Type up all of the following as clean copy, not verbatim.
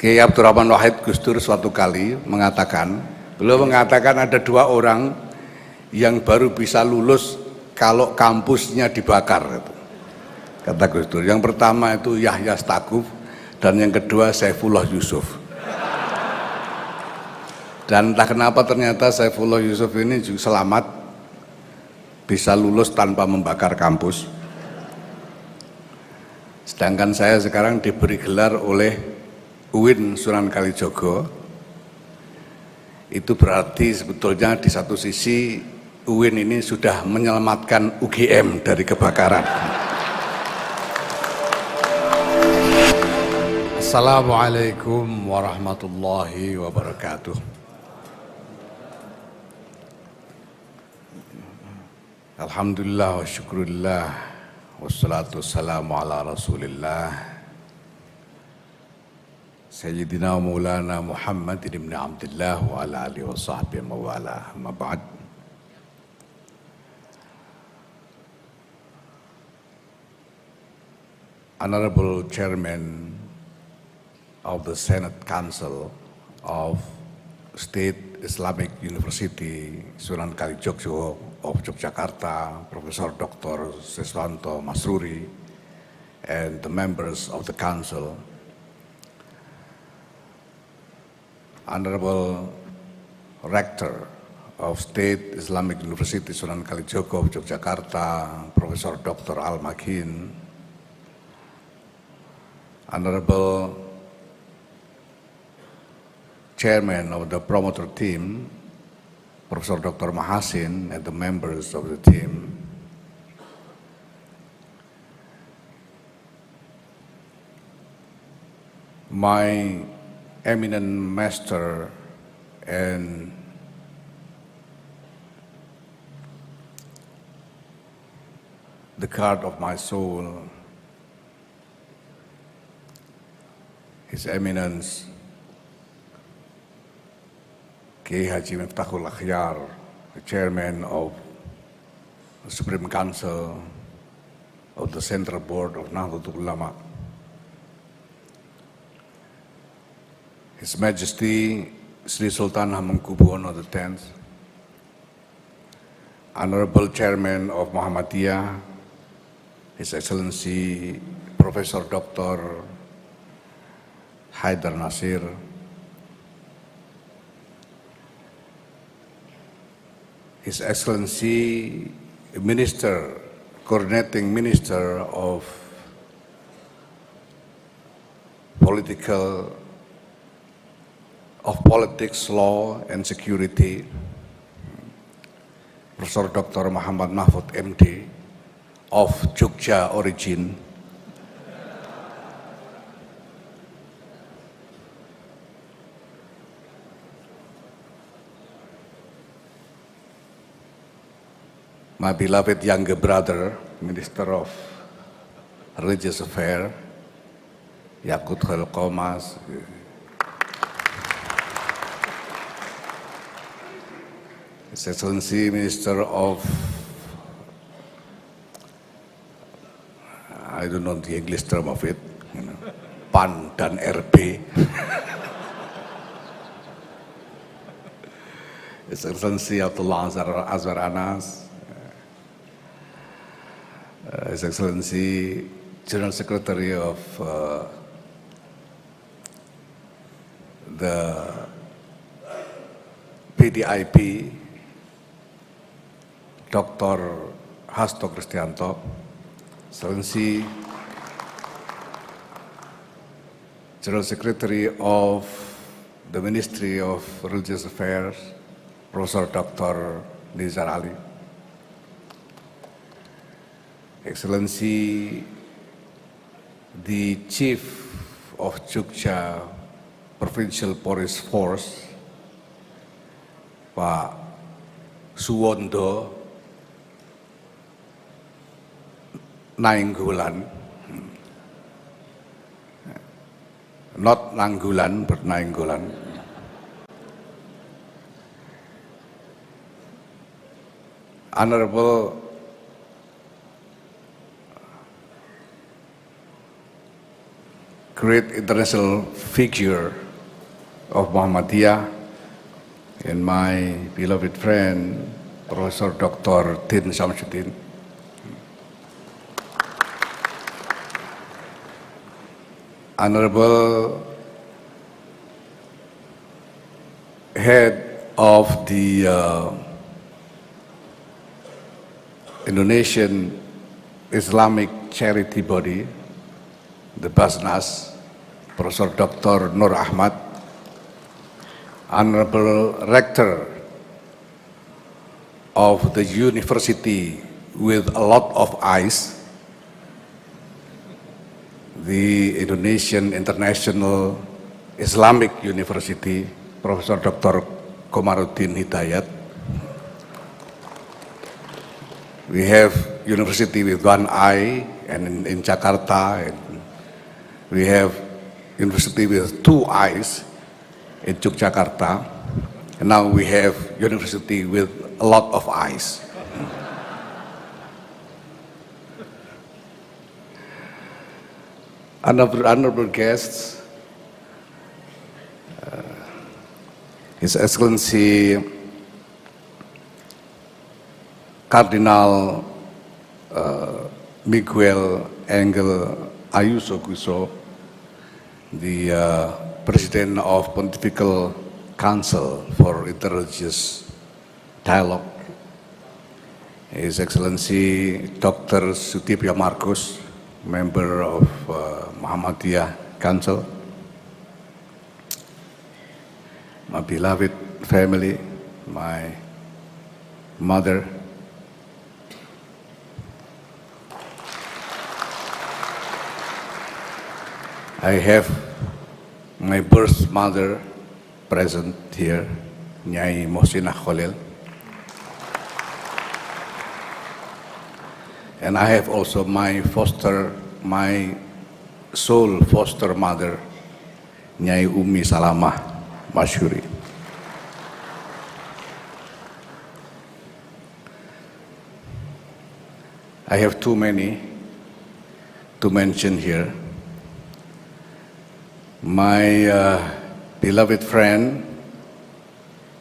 Kiai Abdurrahman Wahid Gus Dur suatu kali mengatakan, beliau mengatakan ada dua orang yang baru bisa lulus kalau kampusnya dibakar. Kata Gus Dur, yang pertama itu Yahya Cholil dan yang kedua Syaifullah Yusuf. Dan entah kenapa ternyata Syaifullah Yusuf ini juga selamat bisa lulus tanpa membakar kampus. Sedangkan saya sekarang diberi gelar oleh UIN Sunan Kalijaga. Itu berarti sebetulnya di satu sisi UIN ini sudah menyelamatkan UGM dari kebakaran. Assalamualaikum warahmatullahi wabarakatuh. Alhamdulillah wa syukurillah wassalatu wassalamu ala rasulillah Sayyidina Maulana Muhammad ibn Abdullah wa ala alihi wa sahbihi wa wala, amma ba'd. Honorable Chairman of the Senate Council of State Islamic University Sunan Kalijaga of Yogyakarta, Professor Dr. Siswanto Masruri, and the members of the council, Honorable Rector of State Islamic University Sunan Kalijaga of Yogyakarta, Professor Dr. Al-Makin, Honorable Chairman of the promoter team, Professor Dr. Mahasin, and the members of the team, my eminent master and the guard of my soul, His Eminence Kiai Haji Miftahul Akhyar, the Chairman of the Supreme Council of the Central Board of Nahdlatul Ulama, His Majesty Sri Sultan Hamengkubuwono X, Honorable Chairman of Muhammadiyah, His Excellency Professor Dr. Haidar Nasir, His Excellency Minister, Coordinating Minister of Politics, Law and Security, Professor Dr. Muhammad Mahfud MD of Jogja origin, my beloved younger brother, Minister of Religious Affairs, Yahya Cholil Staquf, His Excellency Minister of, I don't know the English term of it, PAN dan RB, His Excellency Abdullah Azwar Anas, His Excellency General Secretary of the PDIP, Dr. Hasto Kristianto, Excellency General Secretary of the Ministry of Religious Affairs, Professor Dr. Nizar Ali, Excellency the Chief of Jogja Provincial Police Force, Pak Suwondo Nainggolan, not Nanggulan but Nainggolan, Honorable great international figure of Muhammadiyah and my beloved friend, Professor Dr. Din Samsudin. Honorable head of the Indonesian Islamic charity body, the Basnas, Professor Dr. Nur Ahmad, Honorable Rector of the university with a lot of eyes, the Indonesian International Islamic University, Professor Dr. Komarudin Hidayat. We have university with one eye and in Jakarta, and we have university with two eyes in Yogyakarta, and now we have university with a lot of eyes. Honorable guests, His Excellency Cardinal Miguel Angel Ayuso Guso, the President of Pontifical Council for Interreligious Dialogue, His Excellency Dr. Sutipya Markus, member of Muhammadiyah Council, my beloved family, my mother, I have my birth mother present here, Nyai Mohsinah Cholil, and I have also my soul foster mother, Nyai Umi Salamah Masyuri. I have too many to mention here. My beloved friend,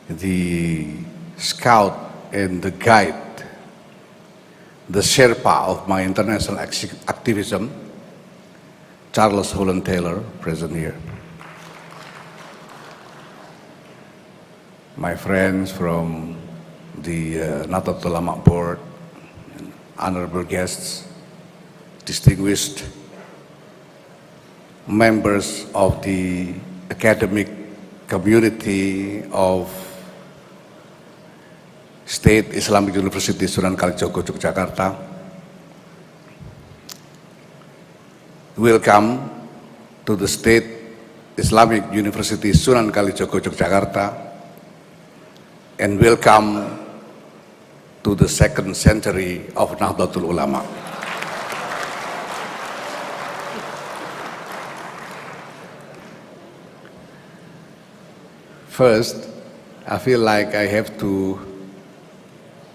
the scout and the guide, the Sherpa of my international activism, Charles Holland Taylor, present here. My friends from the Nahdlatul board, honorable guests, distinguished members of the academic community of State Islamic University Sunan Kalijaga, Yogyakarta. Welcome to the State Islamic University Sunan Kalijaga, Yogyakarta, and welcome to the second century of Nahdlatul Ulama. First, I feel like I have to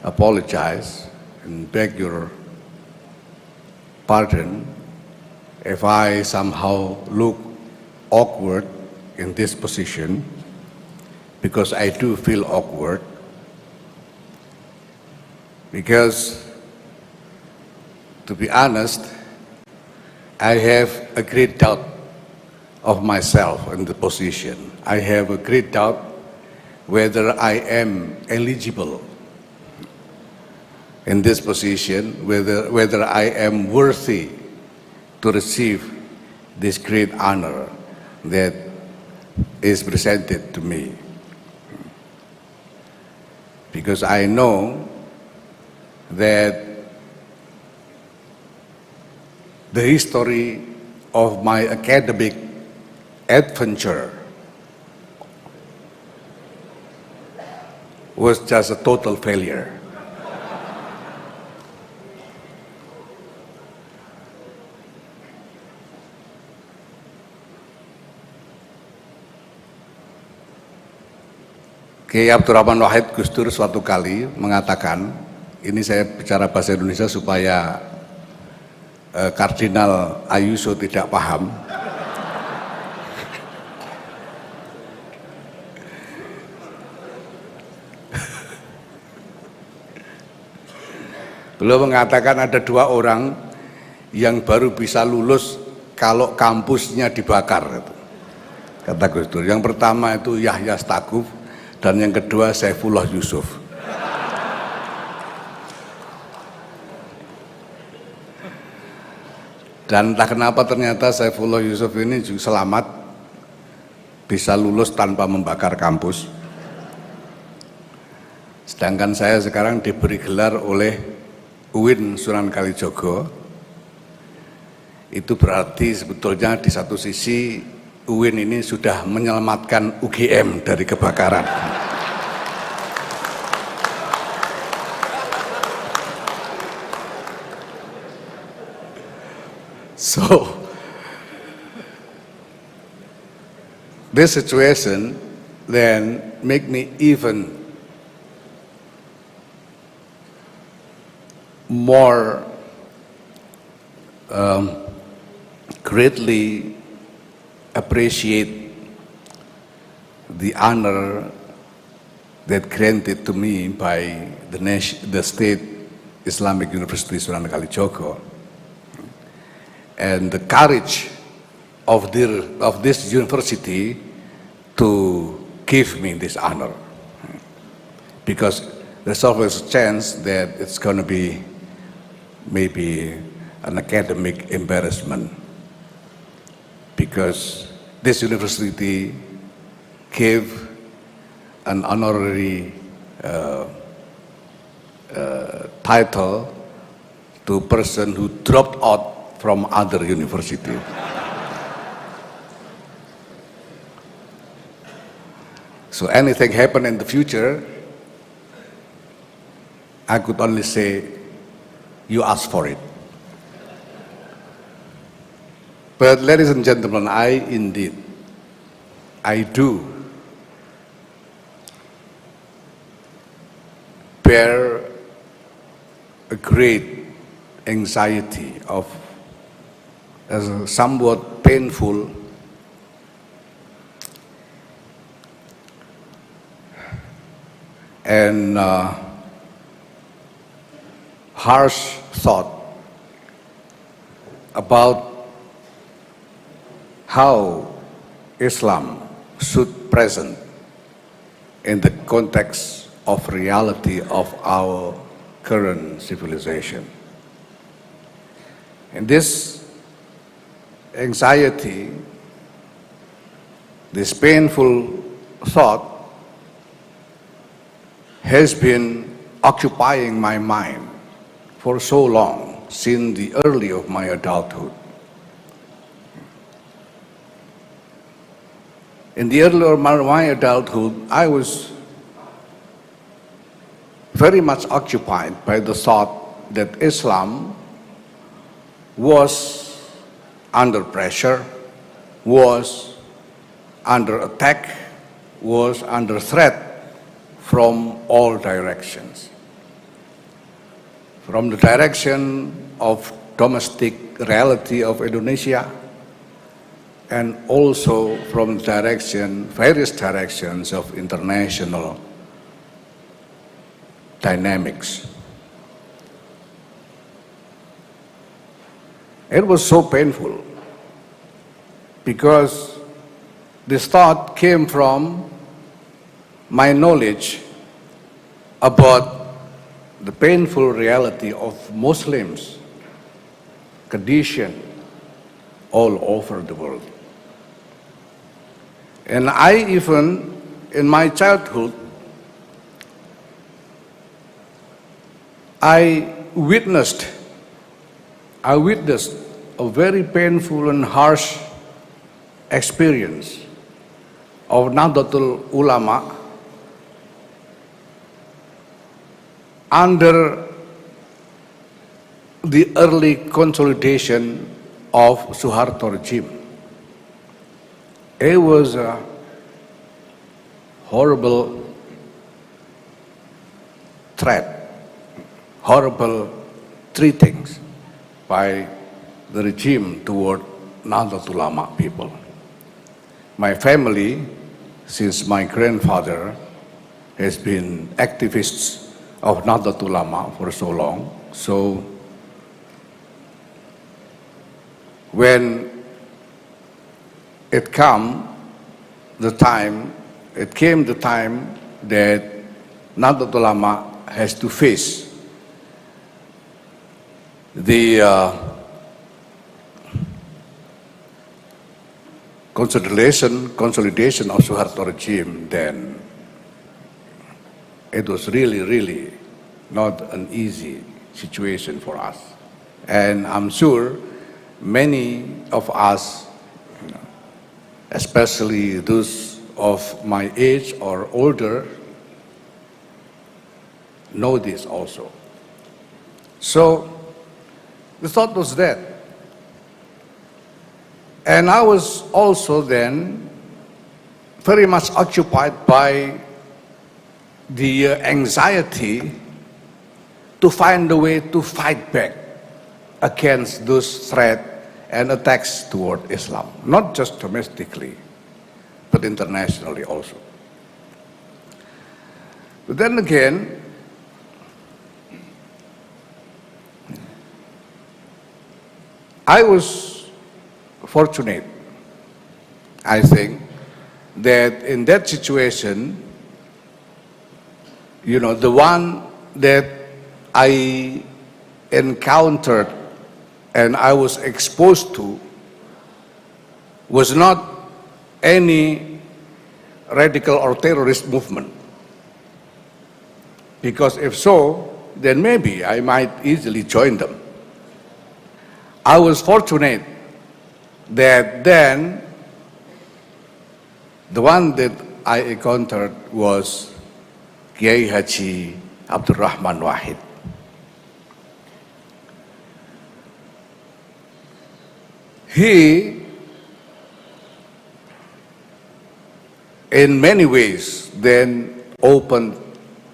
apologize and beg your pardon if I somehow look awkward in this position, because I do feel awkward, because to be honest, I have a great doubt of myself in the position. I have a great doubt whether I am eligible in this position, whether I am worthy to receive this great honor that is presented to me. Because I know that the history of my academic adventure was just a total failure. Kiai Abdurrahman Wahid Gus Dur suatu kali mengatakan, ini saya bicara bahasa Indonesia supaya Kardinal Ayuso tidak paham. Beliau mengatakan ada dua orang yang baru bisa lulus kalau kampusnya dibakar, kata Gus Dur. Yang pertama itu Yahya Staquf dan yang kedua Syaifullah Yusuf. Dan entah kenapa ternyata Syaifullah Yusuf ini juga selamat bisa lulus tanpa membakar kampus. Sedangkan saya sekarang diberi gelar oleh UIN Sunan Kalijaga. Itu berarti sebetulnya di satu sisi UIN ini sudah menyelamatkan UGM dari kebakaran. So, this situation then make me even more greatly appreciate the honor that granted to me by the State Islamic University Sunan Kalijaga, and the courage of this university to give me this honor, because there's always a chance that it's going to be maybe an academic embarrassment, because this university gave an honorary title to a person who dropped out from other university. So anything happen in the future, I could only say, you asked for it. But ladies and gentlemen, I do bear a great anxiety of a somewhat painful and harsh thought about how Islam should present in the context of reality of our current civilization. And this anxiety, this painful thought has been occupying my mind for so long, since the early of my adulthood. In the early of my adulthood, I was very much occupied by the thought that Islam was under pressure, was under attack, was under threat from all directions. From the direction of domestic reality of Indonesia, and also from various directions of international dynamics. It was so painful because this thought came from my knowledge about the painful reality of Muslims' condition all over the world. And I even, in my childhood, I witnessed a very painful and harsh experience of Nahdlatul Ulama under the early consolidation of Suharto regime. It was a horrible threat, horrible treatings by the regime toward Nahdlatul Ulama people. My family, since my grandfather has been activists of Nahdlatul Ulama for so long, So when it came the time that Nahdlatul Ulama has to face the consolidation of Suharto regime, then it was really not an easy situation for us. And I'm sure many of us, especially those of my age or older, know this also. So the thought was that. And I was also then very much occupied by the anxiety to find a way to fight back against those threats and attacks toward Islam, not just domestically, but internationally also. But then again, I was fortunate, I think, that in that situation, the one that I encountered and I was exposed to was not any radical or terrorist movement. Because if so, then maybe I might easily join them. I was fortunate that then the one that I encountered was Kiai Haji Abdul Rahman Wahid. He, in many ways, then opened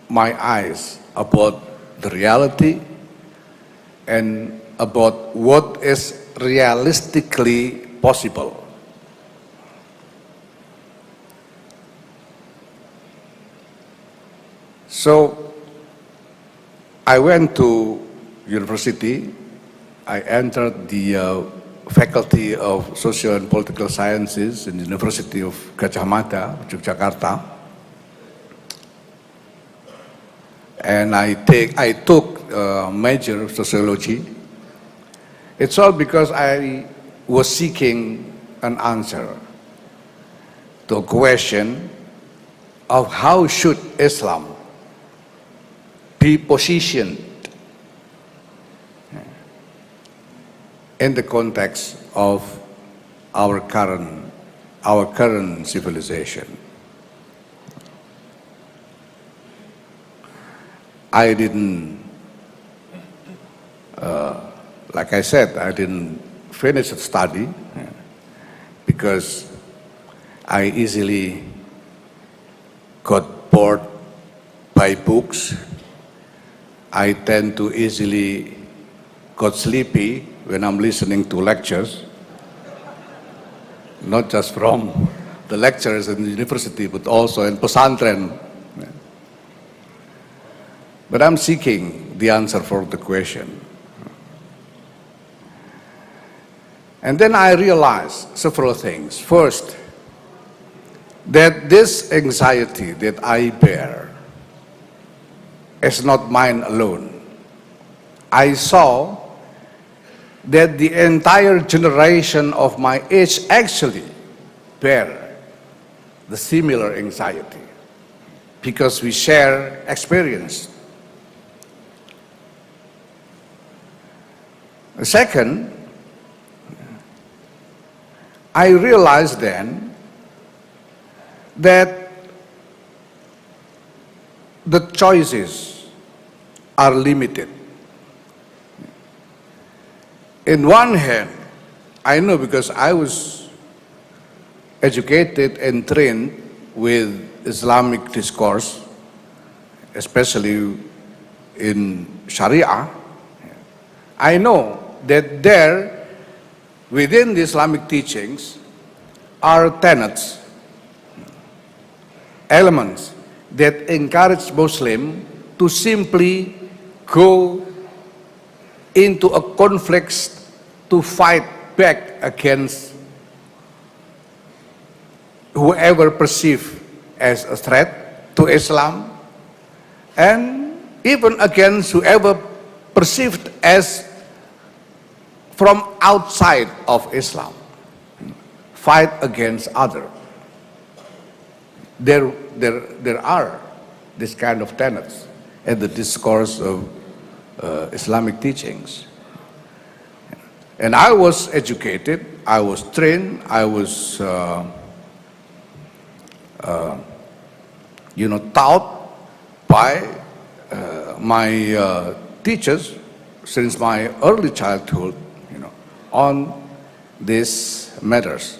my eyes about the reality and about what is realistically possible. So I went to university. I entered the Faculty of Social and Political Sciences in the University of Gajah Mada, Yogyakarta. And I took major of sociology. It's all because I was seeking an answer to a question of how should Islam be positioned in the context of our current civilization. I didn't, like I said, I didn't finish the study because I easily got bored by books. I tend to easily got sleepy when I'm listening to lectures, not just from the lecturers in the university, but also in pesantren. But I'm seeking the answer for the question. And then I realized several things. First, that this anxiety that I bear is not mine alone. I saw that the entire generation of my age actually bear the similar anxiety because we share experience. Second, I realized then that the choices are limited. In one hand, I know because I was educated and trained with Islamic discourse, especially in Sharia. I know that there, within the Islamic teachings, are tenets, elements that encourage Muslims to simply go into a conflict to fight back against whoever perceived as a threat to Islam, and even against whoever perceived as from outside of Islam. Fight against other. There are this kind of tenets in the discourse of Islamic teachings. And I was educated, I was trained, I was taught by my teachers since my early childhood, on these matters.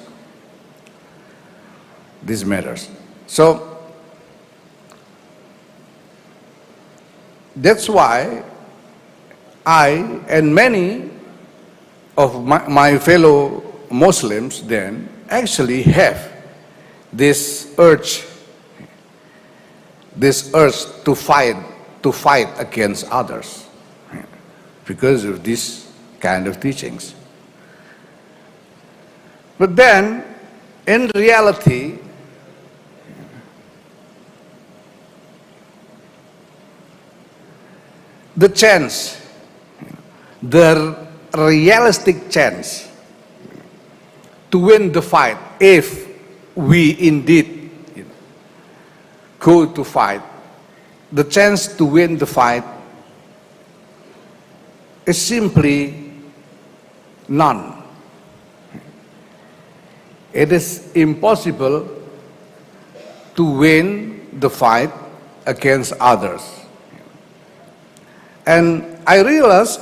So that's why I and many of my fellow Muslims then actually have this urge to fight against others because of this kind of teachings. But then, in reality, the realistic chance to win the fight, if we indeed go to fight, the chance to win the fight is simply none. It is impossible to win the fight against others. And I realize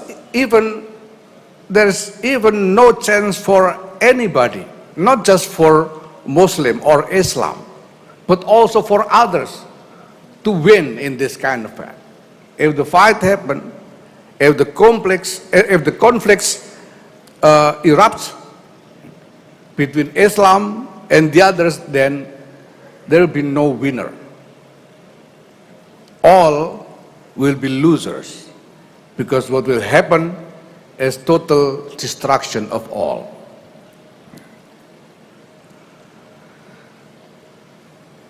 there's even no chance for anybody, not just for Muslim or Islam, but also for others to win in this kind of fight. If the fight happens, if the conflicts erupts between Islam and the others, then there will be no winner. All will be losers, because what will happen is total destruction of all.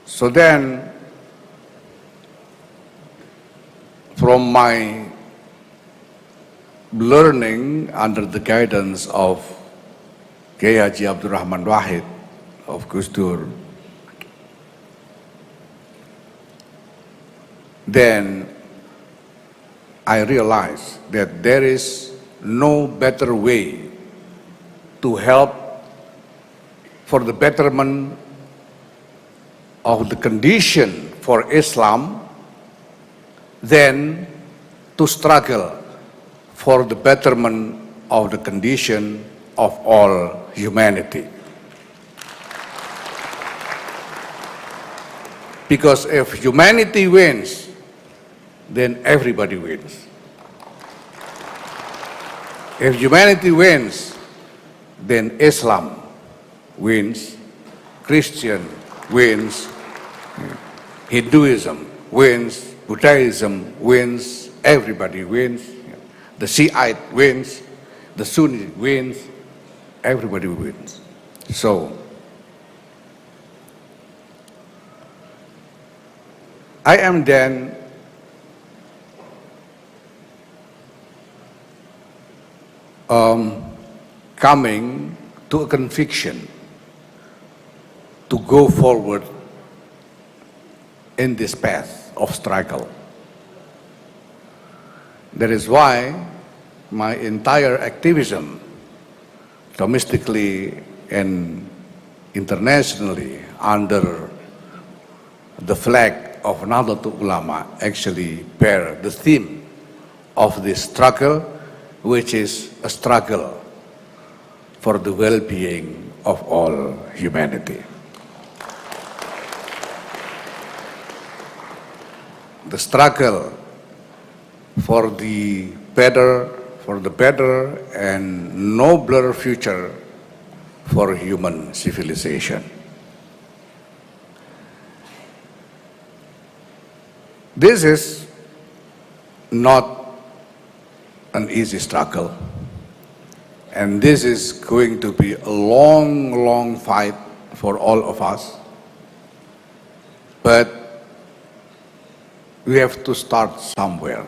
So then, from my learning under the guidance of Kiai Haji Abdul Rahman Wahid of Gus Dur, then I realized that there is no better way to help for the betterment of the condition for Islam than to struggle for the betterment of the condition of all humanity. Because if humanity wins, then everybody wins. If humanity wins, then Islam wins, Christian wins, Hinduism wins, Buddhism wins, everybody wins. The Shiite wins, the Sunni wins, everybody wins. So, I am then coming to a conviction to go forward in this path of struggle. That is why my entire activism, domestically and internationally, under the flag of Nahdlatul Ulama, actually bear the theme of this struggle, which is a struggle for the well-being of all humanity. The struggle for the better and nobler future for human civilization. This is not an easy struggle. And this is going to be a long, long fight for all of us. But we have to start somewhere.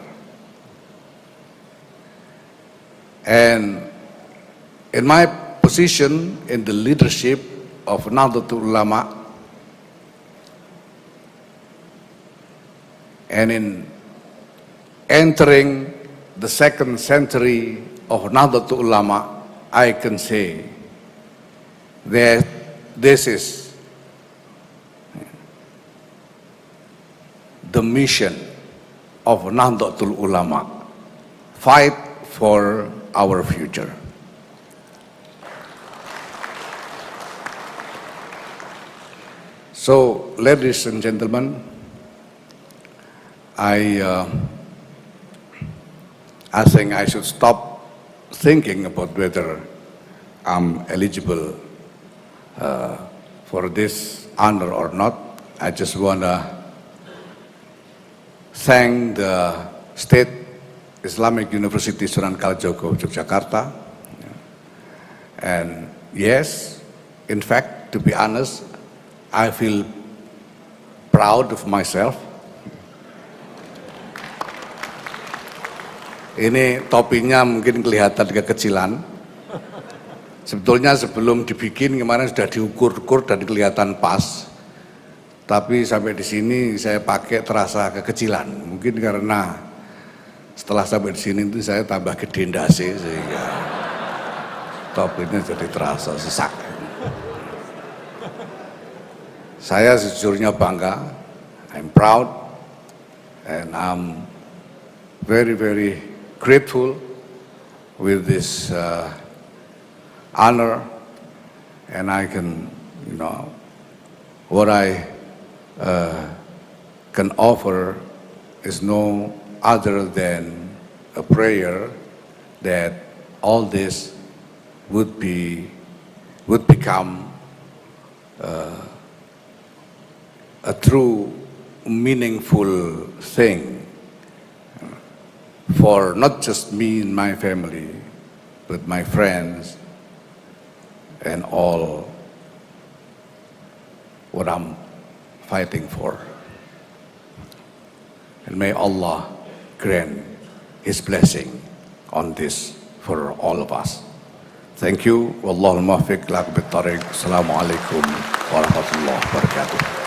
And in my position in the leadership of Nahdlatul Ulama, and in entering the second century of Nahdlatul Ulama, I can say that this is the mission of Nahdlatul Ulama, fight for our future. So, ladies and gentlemen, I think I should stop thinking about whether I'm eligible for this honor or not. I just want to thank the State Islamic University Sunan Kalijaga, Yogyakarta. And yes, in fact, to be honest, I feel proud of myself. Ini topinya mungkin kelihatan kekecilan. Sebetulnya sebelum dibikin kemarin sudah diukur-ukur dan kelihatan pas. Tapi sampai di sini saya pakai terasa kekecilan. Mungkin karena setelah sampai di sini itu saya tambah gede ndase sehingga topinya jadi terasa sesak. Saya sejujurnya bangga, I'm proud, and I'm very, very grateful with this honor, and I can, what I can offer is no other than a prayer that all this would become a true, meaningful thing for not just me and my family, but my friends and all what I'm fighting for. And may Allah grant His blessing on this for all of us. Thank you. Wallahul muwaffiq. Assalamualaikum warahmatullahi wabarakatuh.